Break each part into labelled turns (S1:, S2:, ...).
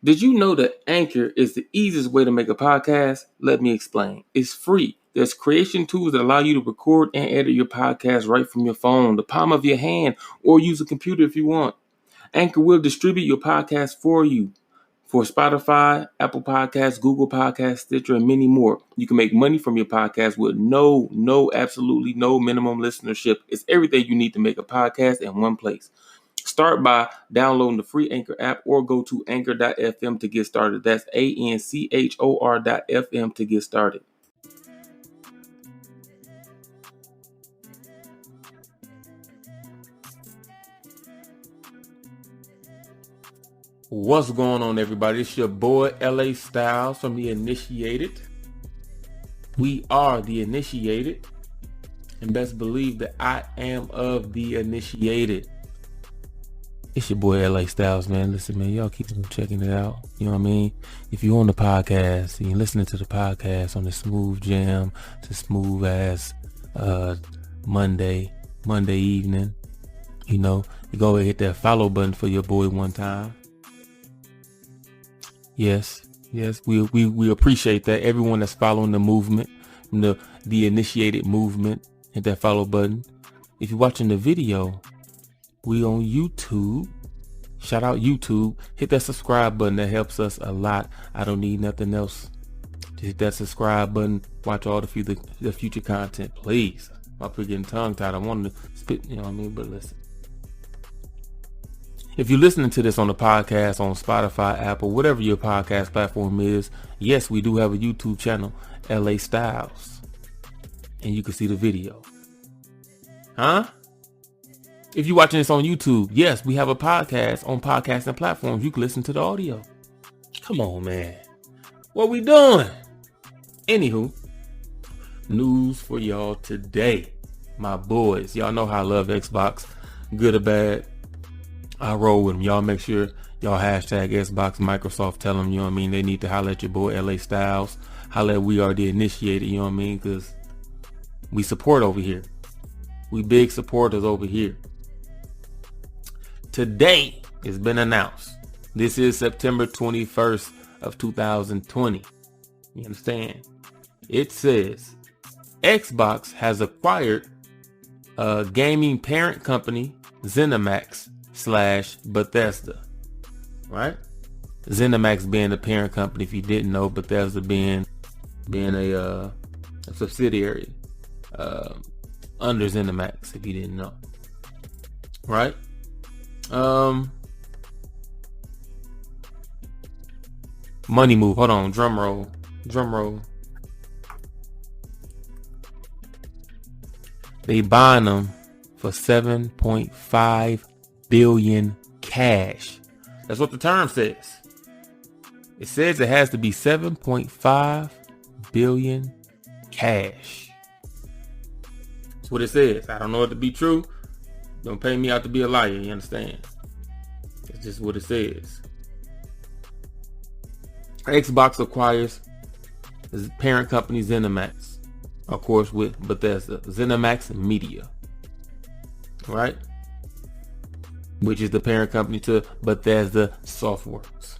S1: Did you know that Anchor is the easiest way to make a podcast? Let me explain. It's free. There's creation tools that allow you to record and edit your podcast right from your phone, the palm of your hand, or use a computer if you want. Anchor will distribute your podcast for you. For Spotify, Apple Podcasts, Google Podcasts, Stitcher, and many more. You can make money from your podcast with absolutely no minimum listenership. It's everything you need to make a podcast in one place. Start by downloading the free Anchor app or go to anchor.fm to get started. That's ANCHOR.FM to get started. What's going on, everybody? It's your boy LA Styles from The Initiated. We are The Initiated, and best believe that I am of The Initiated. It's your boy LA Styles, man. Listen, man, y'all keep checking it out. You know what I mean? If you're on the podcast and you're listening to the podcast on the smooth jam, to smooth ass Monday evening, you know, you go and hit that follow button for your boy one time. Yes, we appreciate that. Everyone that's following the movement, the Initiated movement, hit that follow button. If you're watching the video, we on YouTube. Shout out YouTube. Hit that subscribe button. That helps us a lot. I don't need nothing else. Just hit that subscribe button. Watch all the future content, please. I'm up here getting tongue tied. I wanted to spit, you know what I mean? But listen. If you're listening to this on the podcast, on Spotify, Apple, whatever your podcast platform is, yes, we do have a YouTube channel, LA Styles. And you can see the video. Huh? If you're watching this on YouTube, yes, we have a podcast on podcasting platforms. You can listen to the audio. Come on, man. What we doing? Anywho, news for y'all today. My boys, y'all know how I love Xbox. Good or bad, I roll with them. Y'all make sure y'all hashtag Xbox Microsoft. Tell them, you know what I mean, they need to holler at your boy LA Styles. Holler at We Are The Initiated, you know what I mean, because we support over here. We big supporters over here. Today, it's been announced. This is September 21st of 2020. You understand? It says Xbox has acquired a gaming parent company, Zenimax / Bethesda. Right? Zenimax being the parent company, if you didn't know, Bethesda being a subsidiary under Zenimax, if you didn't know. Right? Money move. Hold on. Drum roll. They buying them for 7.5 billion cash. That's what the term says. It says it has to be 7.5 billion cash. That's what it says. I don't know it to be true. Don't pay me out to be a liar, you understand? It's just what it says. Xbox acquires the parent company Zenimax, of course, with Bethesda. Zenimax Media, right? Which is the parent company to Bethesda Softworks.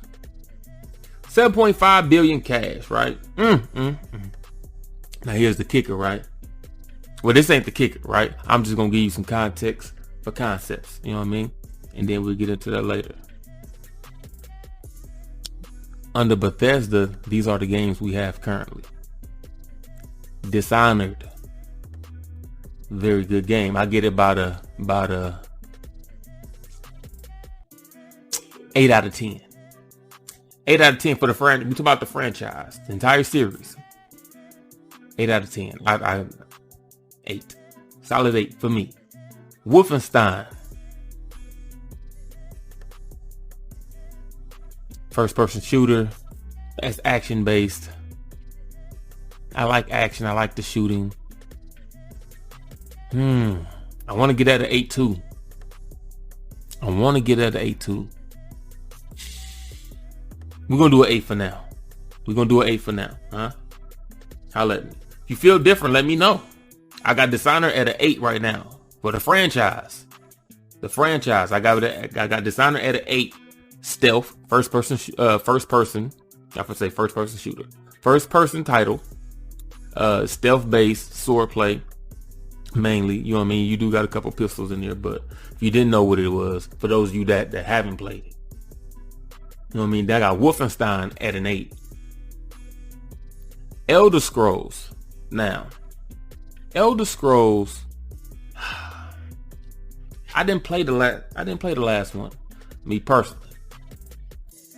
S1: 7.5 billion cash, right? Now here's the kicker, right? Well, this ain't the kicker, right? I'm just gonna give you some context for concepts, you know what I mean? And then we'll get into that later. Under Bethesda, these are the games we have currently. Dishonored, very good game. I get it about a 8 out of 10. 8 out of 10 for the franchise. We talk about the franchise, the entire series. 8 out of 10. I 8. Solid 8 for me. Wolfenstein. First person shooter. That's action based. I like action. I like the shooting. I want to get at an 8.2. I want to get at an 8.2. We're going to do an 8 for now. Huh? Holla at me. If you feel different, let me know. I got Dishonored at an 8 right now for the franchise. I got Dishonored at an 8 stealth, first person, I would say first person shooter, first person title, stealth based sword play, mainly. You know what I mean? You do got a couple pistols in there, but if you didn't know what it was, for those of you that haven't played it, you know what I mean? That got Wolfenstein at an 8. Elder Scrolls. Now, Elder Scrolls, I didn't play the last one, me personally.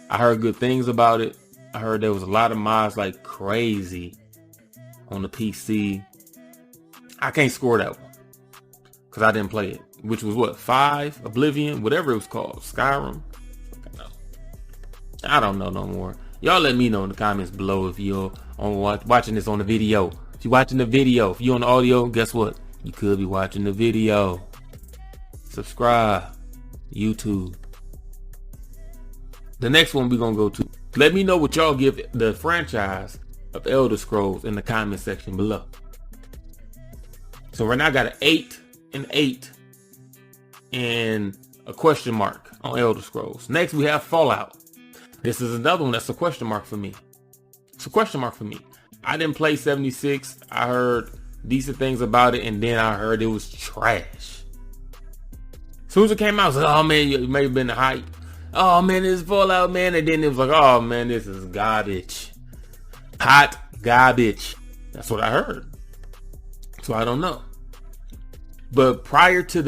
S1: I heard good things about it. I heard there was a lot of mods like crazy on the PC. I can't score that one because I didn't play it, which was what, 5, Oblivion, whatever it was called, Skyrim. I don't know no more. Y'all let me know in the comments below if you're watching this on the video. If you're watching the video, if you're on the audio, guess what? You could be watching the video. Subscribe. YouTube. The next one we're going to go to. Let me know what y'all give the franchise of Elder Scrolls in the comment section below. So right now I got an 8 and 8 and a question mark on Elder Scrolls. Next we have Fallout. This is another one that's a question mark for me. It's a question mark for me. I didn't play 76. I heard decent things about it, and then I heard it was trash. As soon as it came out, I was like, oh man, it may have been the hype. Oh man, this is Fallout, man. And then it was like, oh man, this is garbage. Hot garbage. That's what I heard. So I don't know. But prior to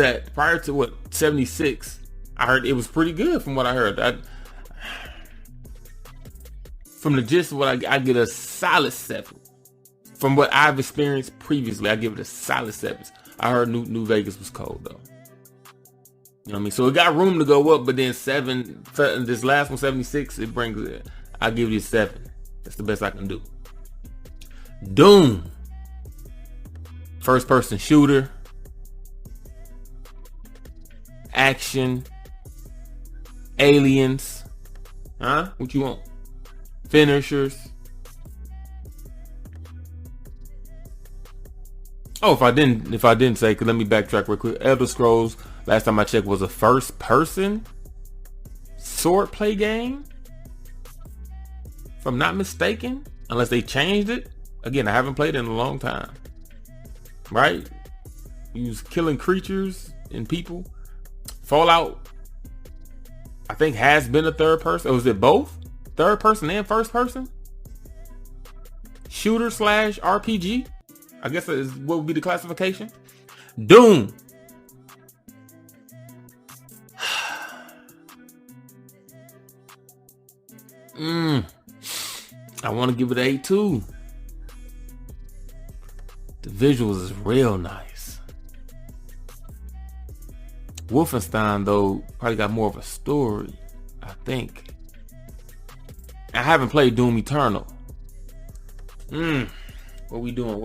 S1: what, 76, I heard it was pretty good from what I heard. From the gist of what I get a solid 7. From what I've experienced previously, I give it a solid 7. I heard New Vegas was cold though. You know what I mean? So it got room to go up, but then 7, this last one, 76, it brings it. I give it a 7. That's the best I can do. Doom. First person shooter. Action. Aliens. Huh? What you want? Finishers. Oh, if I didn't say, let me backtrack real quick. Elder Scrolls, last time I checked, was a first person sword play game, if I'm not mistaken, unless they changed it. Again, I haven't played it in a long time. Right? You was killing creatures and people. Fallout, I think, has been a third person. Or was it both? Third person and first person? Shooter / RPG? I guess that is what would be the classification. Doom. I want to give it an 8 too. The visuals is real nice. Wolfenstein though probably got more of a story, I think. I haven't played Doom Eternal. What we doing?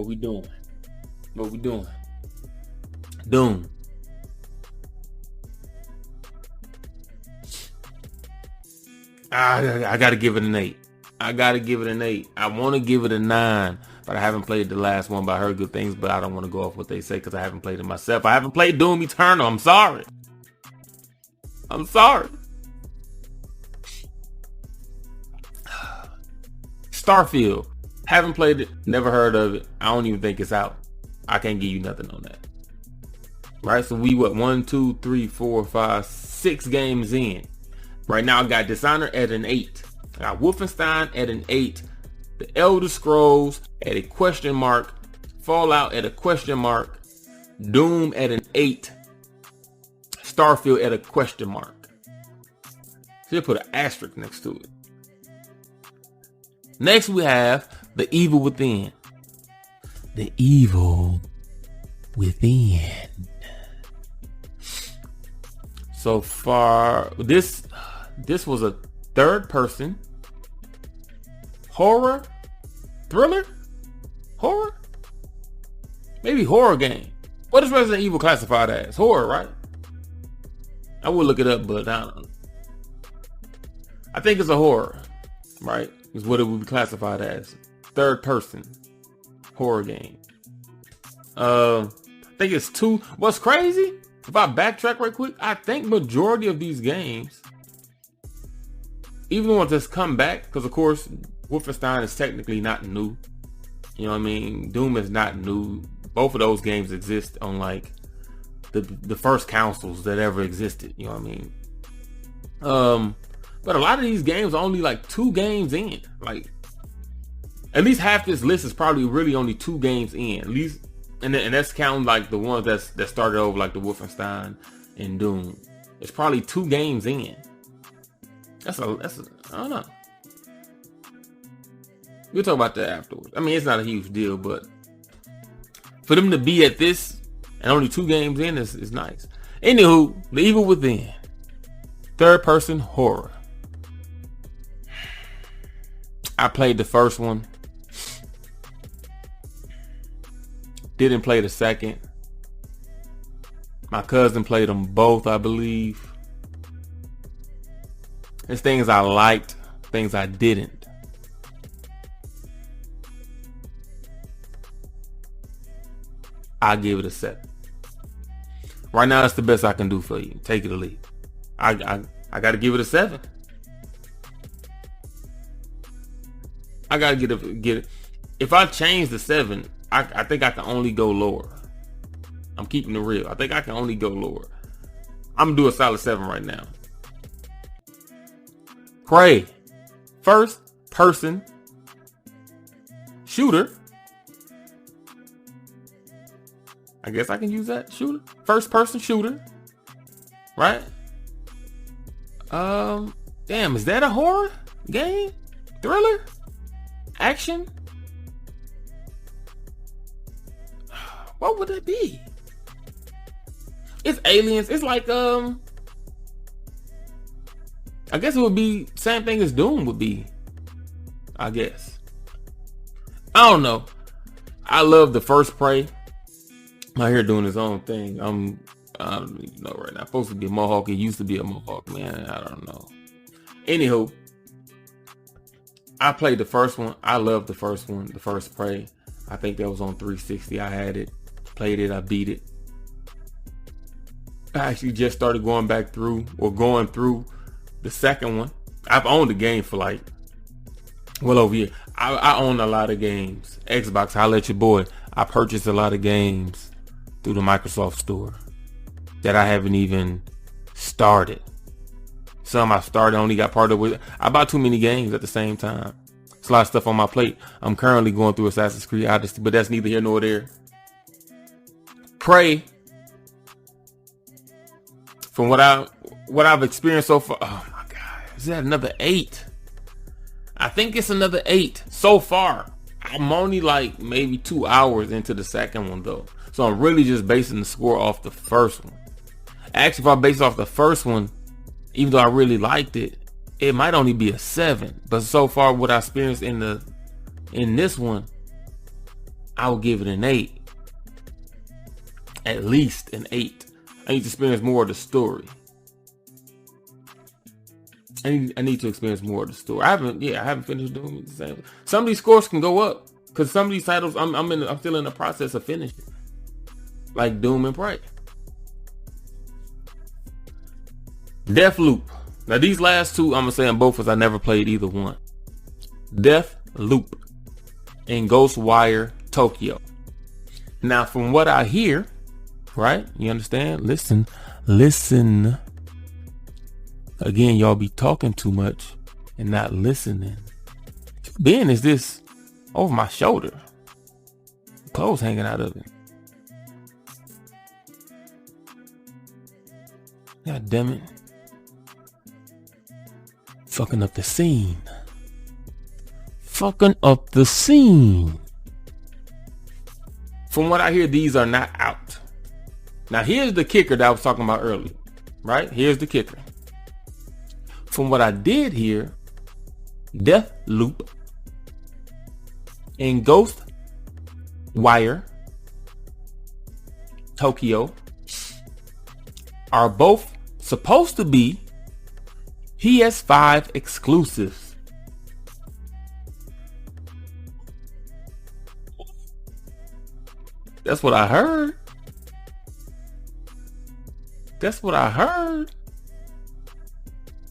S1: Doom. I gotta give it an 8. I want to give it a 9, but I haven't played the last one. But I heard good things, but I don't want to go off what they say because I haven't played it myself. I haven't played Doom Eternal. I'm sorry. Starfield. Haven't played it. Never heard of it. I don't even think it's out. I can't give you nothing on that. Right? So we 1, 2, 3, 4, 5, 6 games in. Right now I got Dishonored at an 8. I got Wolfenstein at an 8. The Elder Scrolls at a question mark. Fallout at a question mark. Doom at an 8. Starfield at a question mark. So you put an asterisk next to it. Next we have The Evil Within. The Evil Within. So far, this was a third person horror, thriller, horror, maybe horror game. What is Resident Evil classified as? Horror, right? I would look it up, but I don't know. I think it's a horror, right? Is what it would be classified as. Third person horror game. I think it's 2. What's crazy? If I backtrack right quick, I think majority of these games even the ones that's come back, because of course Wolfenstein is technically not new. You know what I mean? Doom is not new. Both of those games exist on like the first consoles that ever existed. You know what I mean? But a lot of these games are only like 2 games in. Like at least half this list is probably really only 2 games in. At least, and that's counting like the ones that started over like the Wolfenstein and Doom. It's probably 2 games in. That's a I don't know. We'll talk about that afterwards. I mean, it's not a huge deal, but for them to be at this and only 2 games in is nice. Anywho, The Evil Within. Third person horror. I played the first one. Didn't play the second. My cousin played them both, I believe. There's things I liked, things I didn't. I give it a 7. Right now, that's the best I can do for you. Take it or leave. I got to give it a 7. I got to get it. If I change the 7, I think I can only go lower. I'm keeping it real. I think I can only go lower. I'm gonna do a solid 7 right now. Prey. First person shooter. I guess I can use that. Shooter. First person shooter. Right? Damn, is that a horror game? Thriller? Action? What would it be? It's aliens. It's like I guess it would be same thing as Doom would be. I guess. I don't know. I love the first Prey. My hair doing his own thing. I don't even know right now. Supposed to be a mohawk. It used to be a mohawk, man. I don't know. Anywho, I played the first one. I love the first one. The first Prey. I think that was on 360. I had it. Played it. I beat it. I actually just started going through the second one. I've owned the game for like well over a year. I own a lot of games. Xbox, holla at your boy. I purchased a lot of games through the Microsoft store that I haven't even started. Some I started, only got part of it. I bought too many games at the same time. It's a lot of stuff on my plate. I'm currently going through Assassin's Creed Odyssey, but that's neither here nor there. Prey. From what I've experienced so far, oh my God, is that another 8? I think it's another 8 so far. I'm only like maybe 2 hours into the second one though, so I'm really just basing the score off the first one. Actually, if I base off the first one, even though I really liked it, it might only be a 7. But so far, what I experienced in this one, I will give it an 8. At least an 8. I need to experience more of the story. I need to experience more of the story. I haven't finished doing the same. Some of these scores can go up because some of these titles I'm still in the process of finishing, like Doom and Prey. Deathloop. Now these last 2, I'm gonna say them both because I never played either one. Deathloop and Ghostwire Tokyo. Now from what I hear, right? You understand? Listen. Again, y'all be talking too much and not listening. Ben, is this over my shoulder? Clothes hanging out of it. God damn it. Fucking up the scene. From what I hear, these are not out. Now here's the kicker that I was talking about earlier, right? Here's the kicker. From what I did hear, Deathloop and Ghostwire Tokyo are both supposed to be PS5 exclusives. That's what I heard.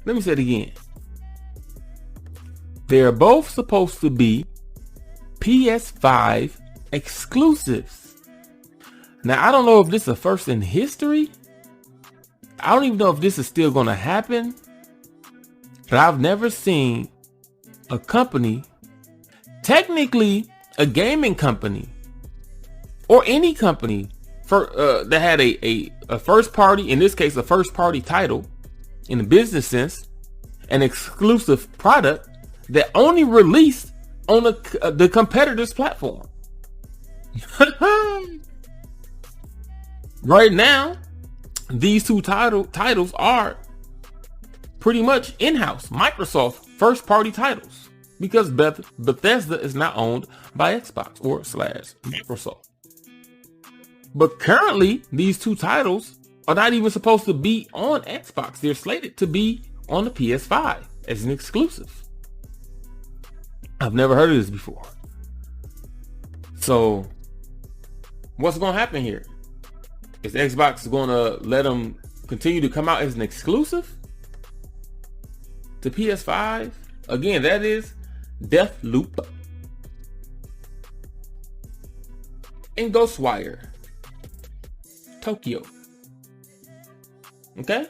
S1: Let me say it again. They're both supposed to be PS5 exclusives. Now, I don't know if this is a first in history. I don't even know if this is still going to happen. But I've never seen a company, technically a gaming company, or any company that had a first party, in this case a first party title in the business sense, an exclusive product that only released on the competitor's platform. Right now, these two titles are pretty much in-house Microsoft first party titles, because Bethesda is not owned by Xbox or / Microsoft. But currently, these two titles are not even supposed to be on Xbox. They're slated to be on the PS5 as an exclusive. I've never heard of this before. So, what's going to happen here? Is Xbox going to let them continue to come out as an exclusive to PS5? Again, that is Deathloop and Ghostwire Tokyo. Okay?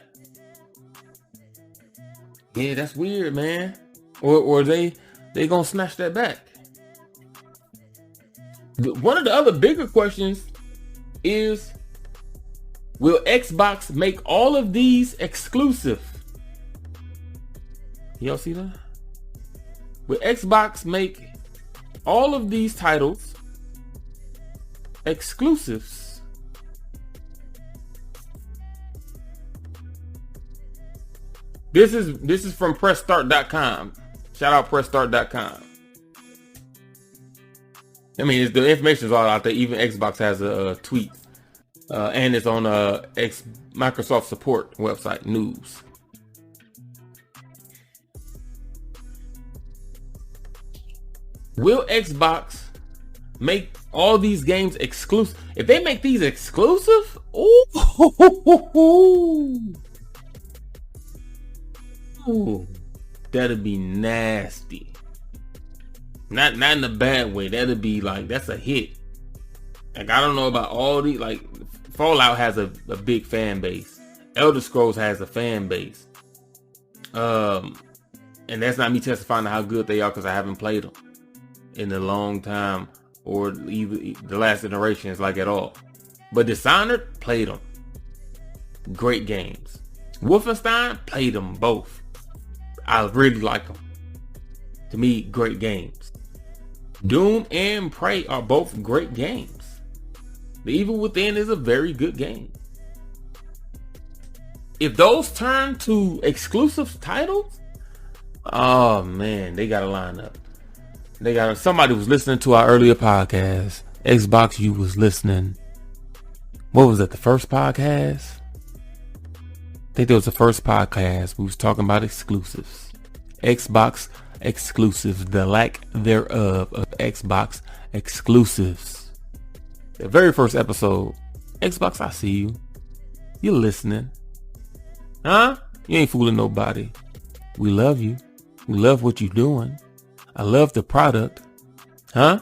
S1: Yeah, that's weird, man. Or they gonna snatch that back. One of the other bigger questions is, will Xbox make all of these exclusive? Y'all see that? Will Xbox make all of these titles exclusives? This is from PressStart.com. Shout out PressStart.com. I mean, the information is all out there. Even Xbox has a tweet, and it's on Microsoft support website news. Will Xbox make all these games exclusive? If they make these exclusive, ooh, that'd be nasty. Not in a bad way. That'd be like, that's a hit. Like, I don't know about all these. Like, Fallout has a big fan base. Elder Scrolls has a fan base. And that's not me testifying to how good they are, because I haven't played them in a long time, or either the last iterations like at all. But Dishonored, played them. Great games. Wolfenstein, played them both. I really like them. To me, great games. Doom and Prey are both great games. The Evil Within is a very good game. If those turn to exclusive titles, oh man, they gotta line up. Somebody was listening to our earlier podcast. Xbox, you was listening. What was that? The first podcast? I think that was the first podcast. We was talking about exclusives. Xbox exclusives. The lack thereof of Xbox exclusives. The very first episode. Xbox, I see you. You're listening. Huh? You ain't fooling nobody. We love you. We love what you're doing. I love the product. Huh?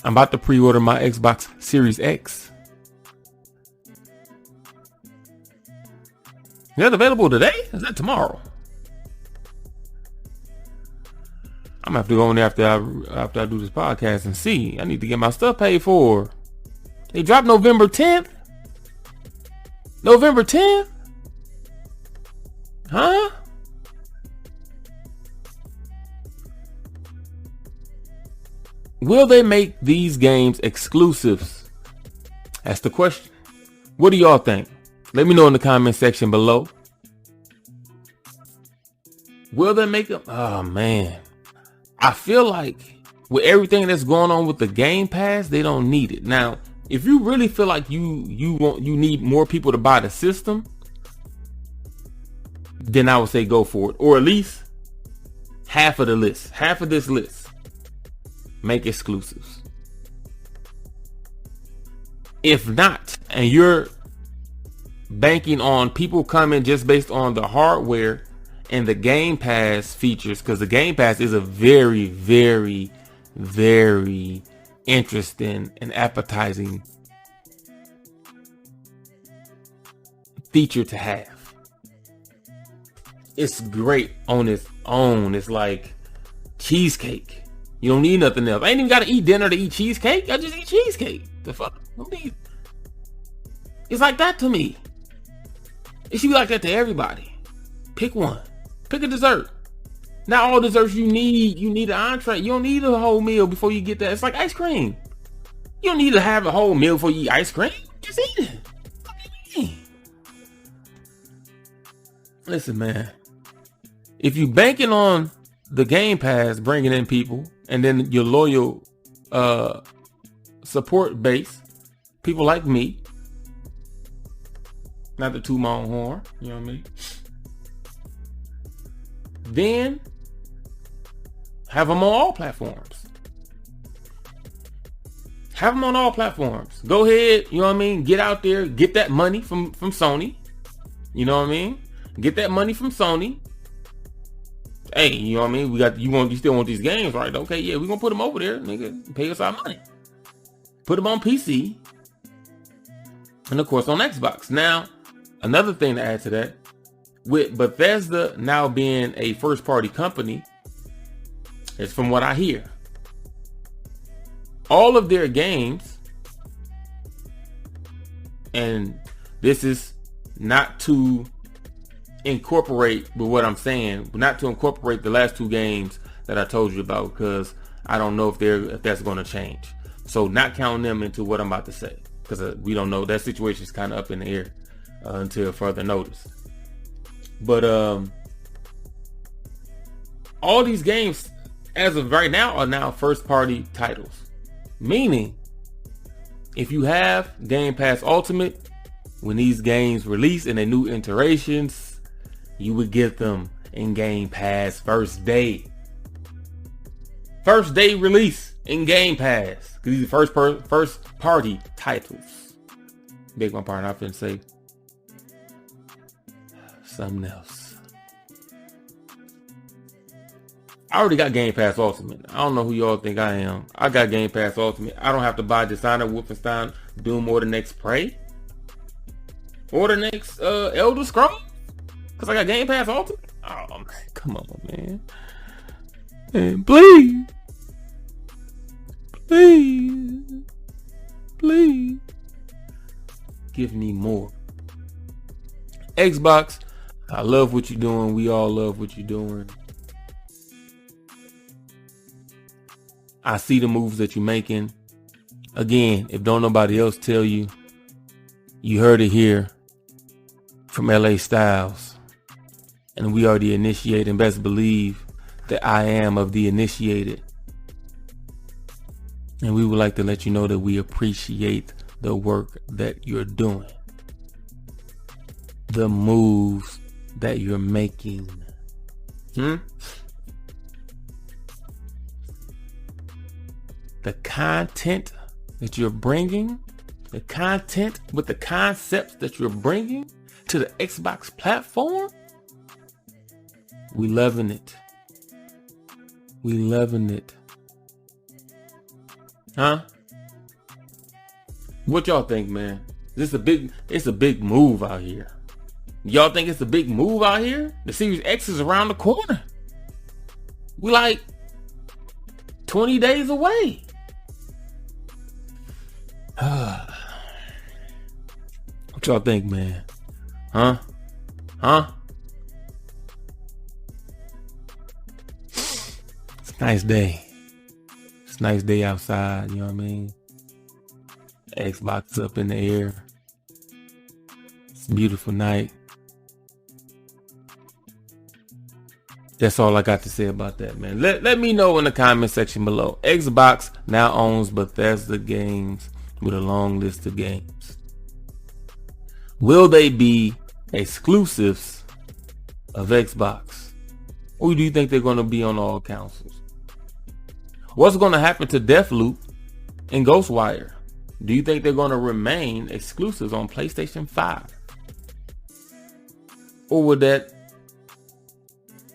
S1: I'm about to pre-order my Xbox Series X. Is that available today? Is that tomorrow? I'm gonna have to go in after I do this podcast and see. I need to get my stuff paid for. They dropped November 10th. November 10th? Huh? Will they make these games exclusives? That's the question. What do y'all think? Let me know in the comment section below. Will they make them? Oh man. I feel like with everything that's going on with the Game Pass, they don't need it. Now, if you really feel like you need more people to buy the system, then I would say go for it. Or at least half of the list. Half of this list. Make exclusives. If not, and you're banking on people coming just based on the hardware and the Game Pass features, because the Game Pass is a very, very, very interesting and appetizing feature to have. It's great on its own. It's like cheesecake. You don't need nothing else. I ain't even got to eat dinner to eat cheesecake. I just eat cheesecake. The fuck? It's like that to me. It should be like that to everybody. Pick one. Pick a dessert. Not all desserts you need an entree. You don't need a whole meal before you get that. It's like ice cream. You don't need to have a whole meal before you eat ice cream. Just eat it. Listen, man. If you banking on the Game Pass bringing in people, and then your loyal support base, people like me, not to toot my own horn, you know what I mean? Then have them on all platforms. Have them on all platforms. Go ahead, you know what I mean? Get out there, get that money from Sony. You know what I mean? Get that money from Sony. Hey, you know what I mean? You still want these games, right? Okay, yeah, we're gonna put them over there, nigga. Pay us our money. Put them on PC. And of course on Xbox. Now, another thing to add to that, with Bethesda now being a first party company, is from what I hear, all of their games, and this is not to incorporate with what I'm saying, not to incorporate the last two games that I told you about, because I don't know if that's going to change. So not counting them into what I'm about to say, because we don't know. That situation is kind of up in the air until further notice. But all these games as of right now are now first party titles, meaning if you have Game Pass Ultimate, when these games release in their new iterations, you would get them in Game Pass first day release in Game Pass, because these are first party titles. Beg my pardon, I finna say something else. I already got Game Pass Ultimate. I don't know who y'all think I am. I got Game Pass Ultimate. I don't have to buy Designer, Wolfenstein, Doom, or the next Prey, or the next Elder Scrolls, because I got Game Pass Ultimate. Oh man, come on, man. Man, please. Give me more. Xbox, I love what you're doing. We all love what you're doing. I see the moves that you're making. Again, if don't nobody else tell you, you heard it here from LA Styles. And we are the initiated, and best believe that I am of the initiated. And we would like to let you know that we appreciate the work that you're doing, the moves that you're making. The content that you're bringing, the content with the concepts that you're bringing to the Xbox platform, we loving it. We loving it. Huh? What y'all think, man? It's a big move out here. Y'all think it's a big move out here? The Series X is around the corner. We like 20 days away. What y'all think, man? Huh? It's a nice day. It's a nice day outside, you know what I mean? Xbox up in the air. It's a beautiful night. That's all I got to say about that, man. Let me know in the comment section below. Xbox now owns Bethesda games with a long list of games. Will they be exclusives of Xbox? Or do you think they're going to be on all consoles? What's going to happen to Deathloop and Ghostwire? Do you think they're going to remain exclusives on PlayStation 5? Or would that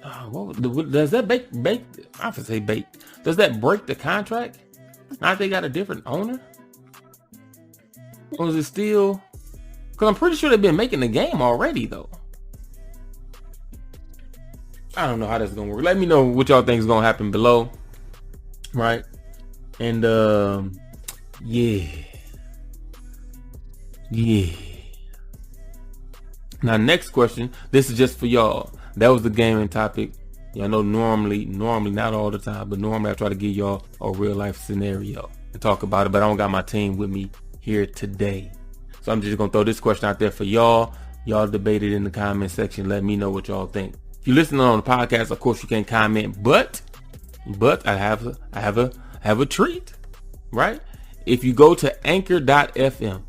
S1: Does that bake? I have to say bake. Does that break the contract? Now they got a different owner? Or is it still? Because I'm pretty sure they've been making the game already, though. I don't know how that's going to work. Let me know what y'all think is going to happen below. Right? And, yeah. Now, next question. This is just for y'all. That was the gaming topic. Y'all know normally, not all the time, but normally I try to give y'all a real life scenario and talk about it, but I don't got my team with me here today. So I'm just going to throw this question out there for y'all. Y'all debate it in the comment section. Let me know what y'all think. If you're listening on the podcast, of course you can comment, but I have a treat, right? If you go to anchor.fm,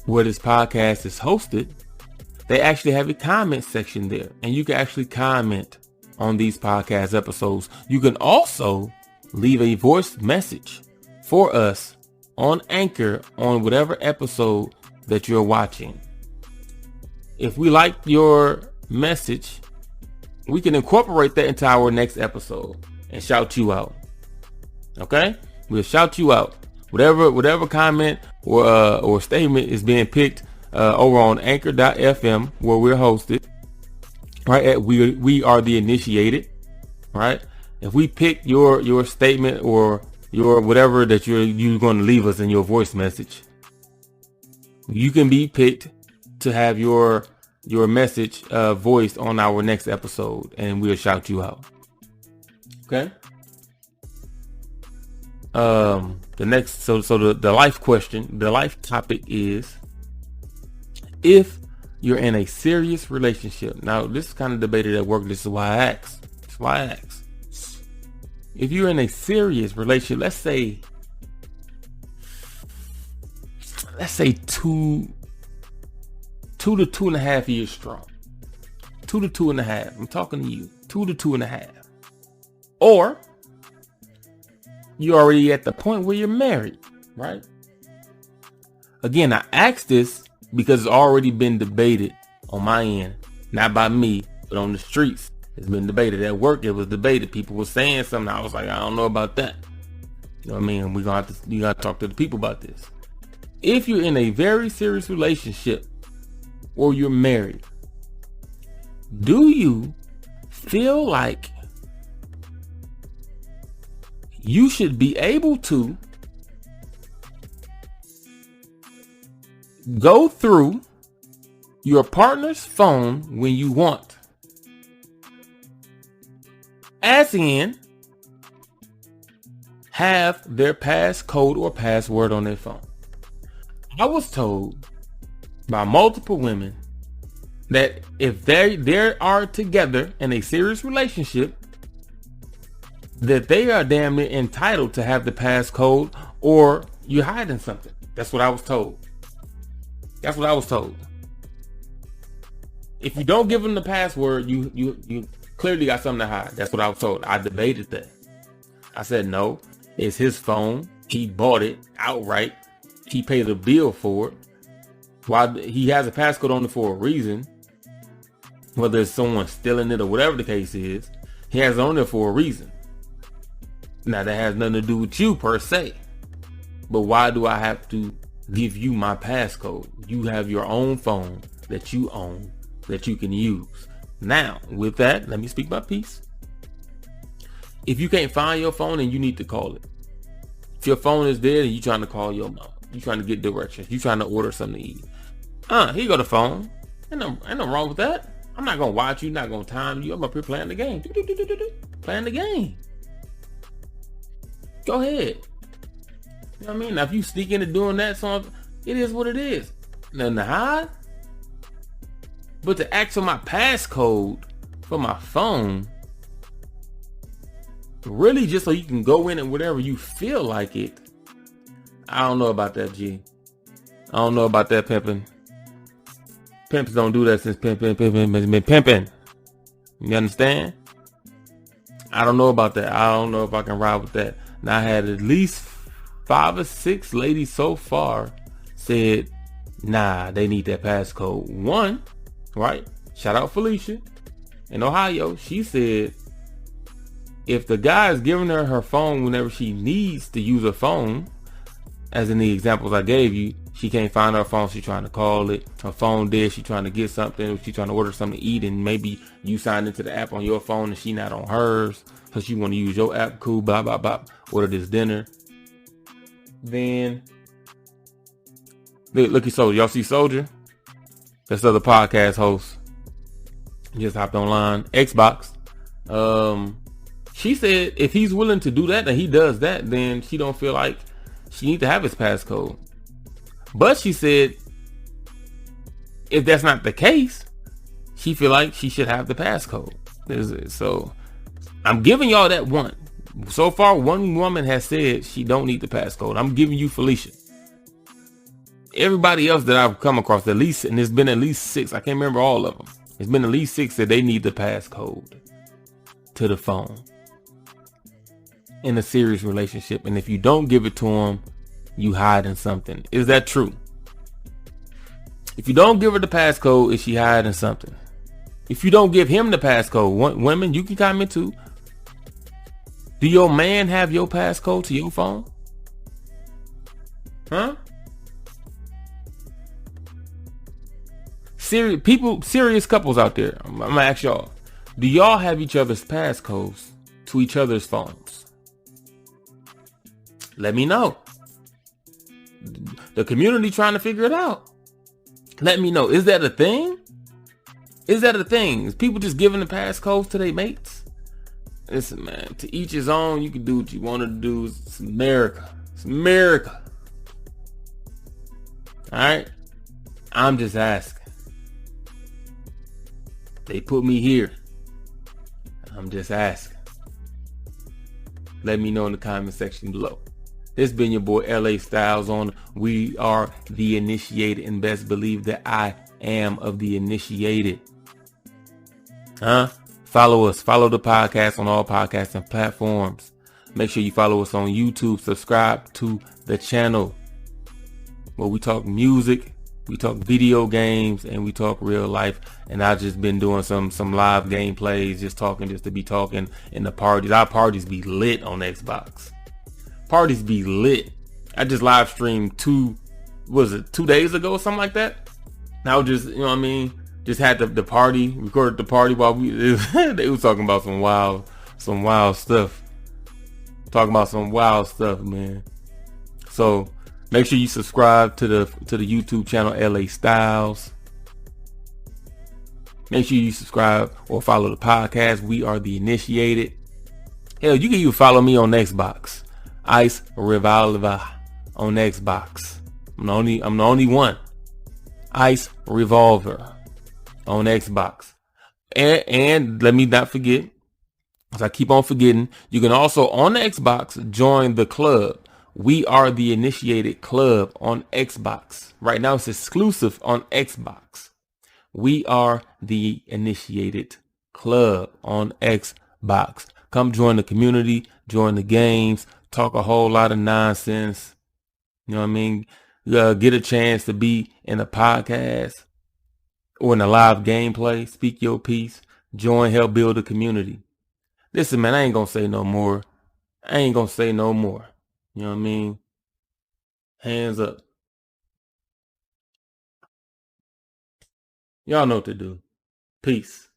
S1: where this podcast is hosted, they actually have a comment section there, and you can actually comment on these podcast episodes. You can also leave a voice message for us on Anchor on whatever episode that you're watching. If we like your message, we can incorporate that into our next episode and shout you out. Okay? We'll shout you out. Whatever comment or statement is being picked over on anchor.fm where we're hosted. Right? We are the initiated. Right? If we pick your statement or your whatever that you're going to leave us in your voice message, you can be picked to have your message voiced on our next episode, and we'll shout you out. Okay. The next, so the life question, the life topic is, if you're in a serious relationship. Now, this is kind of debated at work. This is why I asked. If you're in a serious relationship, let's say 2 to 2.5 years strong. 2 to 2.5. I'm talking to you. 2 to 2.5. Or you're already at the point where you're married, right? Again, I asked this because it's already been debated on my end, not by me, but on the streets. It's been debated at work. It was debated. People were saying something. I was like, I don't know about that. You know what I mean? You got to talk to the people about this. If you're in a very serious relationship or you're married, do you feel like you should be able to go through your partner's phone when you want? As in, have their passcode or password on their phone. I was told by multiple women that if they are together in a serious relationship, that they are damn near entitled to have the passcode, or you're hiding something. That's what I was told. If you don't give them the password, you clearly got something to hide. That's what I was told. I debated that. I said, no, it's his phone. He bought it outright. He paid a bill for it. While he has a passcode on it for a reason, whether it's someone stealing it or whatever the case is, he has it on there for a reason. Now that has nothing to do with you per se, but why do I have to give you my passcode? You have your own phone that you own that you can use. Now, with that, let me speak my piece. If you can't find your phone, then you need to call it. If your phone is dead and you're trying to call your mom, you're trying to get directions, you're trying to order something to eat. Here you go the phone. Ain't no wrong with that. I'm not going to watch you, not going to time you. I'm up here playing the game. Playing the game. Go ahead. You know what I mean? Now, if you sneak into doing that song, it is what it is. Nothing to hide. But to ask for my passcode for my phone, really just so you can go in and whatever you feel like it, I don't know about that, G. I don't know about that pimping. Pimps don't do that since pimping been pimping. You understand? I don't know about that. I don't know if I can ride with that. Now, I had at least 5 or 6 ladies so far said, nah, they need that passcode. One right? Shout out Felicia in Ohio. She said if the guy is giving her phone whenever she needs to use her phone, as in the examples I gave you, she can't find her phone, she's trying to call it, her phone dead, she's trying to get something, she's trying to order something to eat, and maybe you signed into the app on your phone and she not on hers, so she want to use your app, cool, blah, blah, blah, order this dinner. Then, look at Soldier. Y'all see Soldier? That's the other podcast host. Just hopped online. Xbox. She said if he's willing to do that and he does that, then she don't feel like she need to have his passcode. But she said if that's not the case, she feel like she should have the passcode. So I'm giving y'all that one. So far, one woman has said she don't need the passcode. I'm giving you Felicia. Everybody else that I've come across, at least, and there's been at least 6, I can't remember all of them. It's been at least 6 that they need the passcode to the phone in a serious relationship. And if you don't give it to them, you hiding something. Is that true? If you don't give her the passcode, is she hiding something? If you don't give him the passcode, women, you can comment too. Do your man have your passcode to your phone? Huh? Serious couples out there. I'm gonna ask y'all. Do y'all have each other's passcodes to each other's phones? Let me know. The community trying to figure it out. Let me know. Is that a thing? Is that a thing? Is people just giving the passcodes to their mates? Listen, man, to each his own. You can do what you want to do. It's America. It's America. All right? I'm just asking. They put me here. I'm just asking. Let me know in the comment section below. This been your boy LA Styles on We Are the Initiated, and best believe that I am of the initiated. Follow us. Follow the podcast on all podcasting platforms. Make sure you follow us on YouTube. Subscribe to the channel where we talk music, we talk video games, and we talk real life. And I've just been doing some live gameplays, just to be talking in the parties. Our parties be lit on Xbox. Parties be lit. I just live streamed 2 days ago or something like that. And I was just, you know what I mean? Just had the party, recorded the party while they was talking about some wild stuff. Talking about some wild stuff, man. So make sure you subscribe to the YouTube channel LA Styles. Make sure you subscribe or follow the podcast. We Are the Initiated. Hell, you can even follow me on Xbox. Ice Revolver on Xbox. I'm the only one. Ice Revolver on Xbox. And let me not forget, as I keep on forgetting, you can also on the Xbox join the club. We Are the Initiated Club on Xbox. Right now it's exclusive on Xbox. We Are the Initiated Club on Xbox. Come join the community, join the games, talk a whole lot of nonsense. You know what I mean? Get a chance to be in a podcast or in a live gameplay. Speak your piece. Join, help build a community. Listen, man, I ain't gonna say no more. You know what I mean? Hands up. Y'all know what to do. Peace.